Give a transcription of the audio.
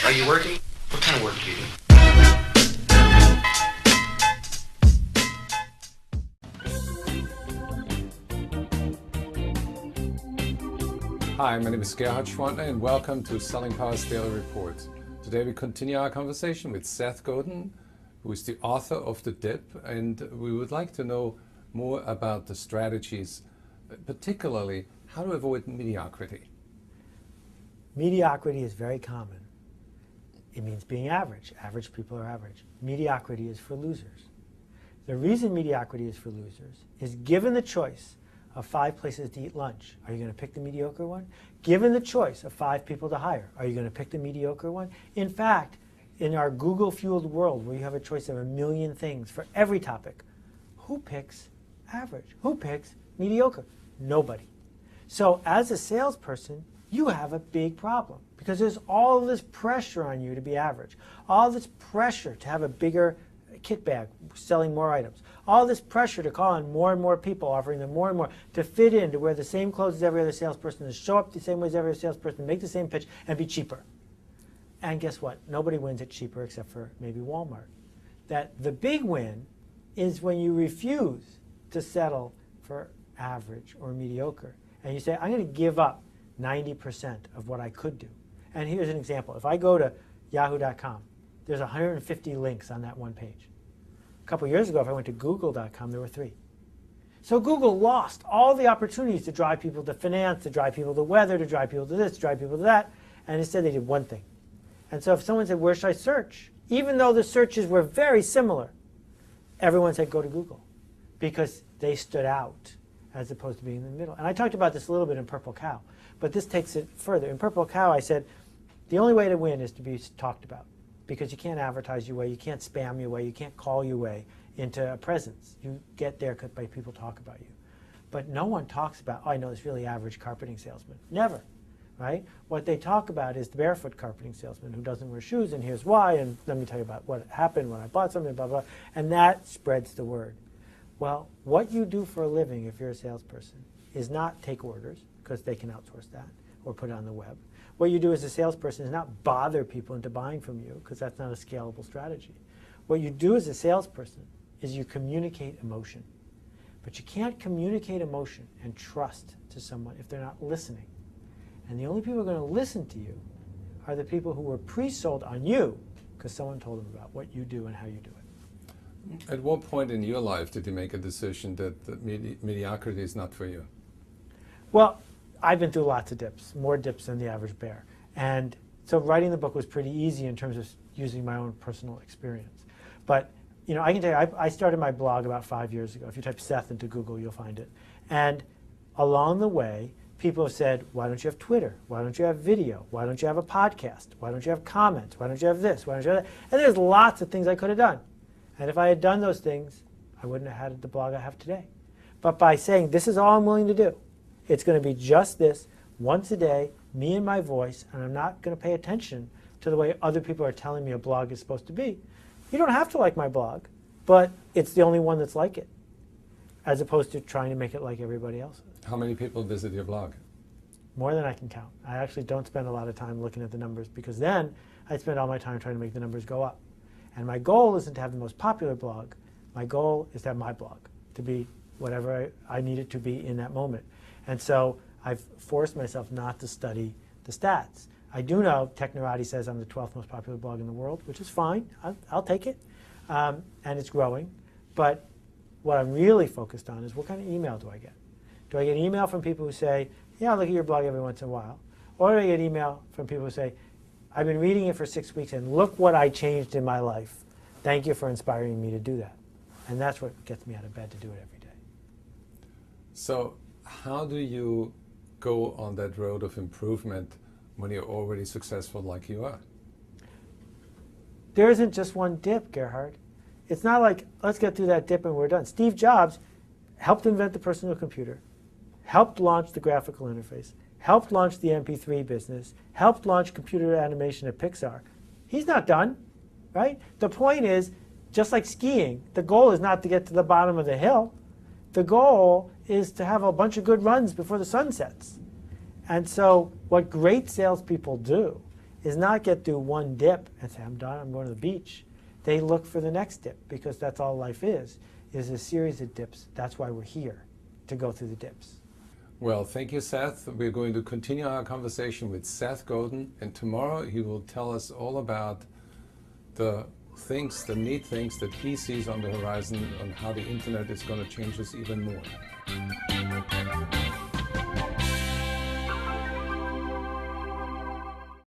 Are you working? What kind of work do you do? Hi, my name is Gerhard Schwantner and welcome to Selling Power's Daily Report. Today we continue our conversation with Seth Godin, who is the author of The Dip, and we would like to know more about the strategies, particularly how to avoid mediocrity. Mediocrity is very common. It means being average. Average people are average. Mediocrity is for losers. The reason mediocrity is for losers is given the choice of 5 places to eat lunch, are you going to pick the mediocre one? Given the choice of 5 people to hire, are you going to pick the mediocre one? In fact, in our Google-fueled world where you have a choice of 1 million things for every topic, who picks average? Who picks mediocre? Nobody. So as a salesperson, you have a big problem because there's all this pressure on you to be average, all this pressure to have a bigger kit bag, selling more items, all this pressure to call on more and more people, offering them more and more, to fit in, to wear the same clothes as every other salesperson, to show up the same way as every other salesperson, make the same pitch, and be cheaper. And guess what? Nobody wins at cheaper except for maybe Walmart. That the big win is when you refuse to settle for average or mediocre, and you say, I'm going to give up 90% of what I could do. And here's an example. If I go to yahoo.com, there's 150 links on that one page. A couple years ago, if I went to google.com, there were 3. So Google lost all the opportunities to drive people to finance, to drive people to weather, to drive people to this, to drive people to that, and instead they did one thing. And so if someone said, where should I search? Even though the searches were very similar, everyone said, go to Google, because they stood out as opposed to being in the middle. And I talked about this a little bit in Purple Cow, but this takes it further. In Purple Cow, I said, the only way to win is to be talked about, because you can't advertise your way, you can't spam your way, you can't call your way into a presence. You get there by people talk about you. But no one talks about, oh, I know this really average carpeting salesman. Never, right? What they talk about is the barefoot carpeting salesman who doesn't wear shoes, and here's why, and let me tell you about what happened when I bought something, blah, blah, and that spreads the word. Well, what you do for a living if you're a salesperson is not take orders, because they can outsource that, or put it on the web. What you do as a salesperson is not bother people into buying from you, because that's not a scalable strategy. What you do as a salesperson is you communicate emotion. But you can't communicate emotion and trust to someone if they're not listening. And the only people who are going to listen to you are the people who were pre-sold on you because someone told them about what you do and how you do it. At what point in your life did you make a decision that mediocrity is not for you? Well, I've been through lots of dips, more dips than the average bear. And so writing the book was pretty easy in terms of using my own personal experience. But you know, I can tell you, I started my blog about 5 years ago. If you type Seth into Google, you'll find it. And along the way, people have said, why don't you have Twitter? Why don't you have video? Why don't you have a podcast? Why don't you have comments? Why don't you have this? Why don't you have that? And there's lots of things I could have done. And if I had done those things, I wouldn't have had the blog I have today. But by saying, this is all I'm willing to do, it's going to be just this, once a day, me and my voice, and I'm not going to pay attention to the way other people are telling me a blog is supposed to be. You don't have to like my blog, but it's the only one that's like it, as opposed to trying to make it like everybody else's. How many people visit your blog? More than I can count. I actually don't spend a lot of time looking at the numbers, because then I spend all my time trying to make the numbers go up. And my goal isn't to have the most popular blog. My goal is to have my blog, to be whatever I need it to be in that moment. And so I've forced myself not to study the stats. I do know Technorati says I'm the 12th most popular blog in the world, which is fine. I'll take it. And it's growing. But what I'm really focused on is, what kind of email do I get? Do I get email from people who say, yeah, I look at your blog every once in a while? Or do I get email from people who say, I've been reading it for 6 weeks and look what I changed in my life. Thank you for inspiring me to do that. And that's what gets me out of bed to do it every day. So how do you go on that road of improvement when you're already successful like you are? There isn't just one dip, Gerhard. It's not like, let's get through that dip and we're done. Steve Jobs helped invent the personal computer, helped launch the graphical interface, helped launch the MP3 business, helped launch computer animation at Pixar. He's not done, right? The point is, just like skiing, the goal is not to get to the bottom of the hill. The goal is to have a bunch of good runs before the sun sets. And so what great salespeople do is not get through one dip and say, I'm done, I'm going to the beach. They look for the next dip, because that's all life is a series of dips. That's why we're here, to go through the dips. Well, thank you, Seth. We're going to continue our conversation with Seth Godin, and tomorrow he will tell us all about the neat things that he sees on the horizon, on how the internet is going to change us even more.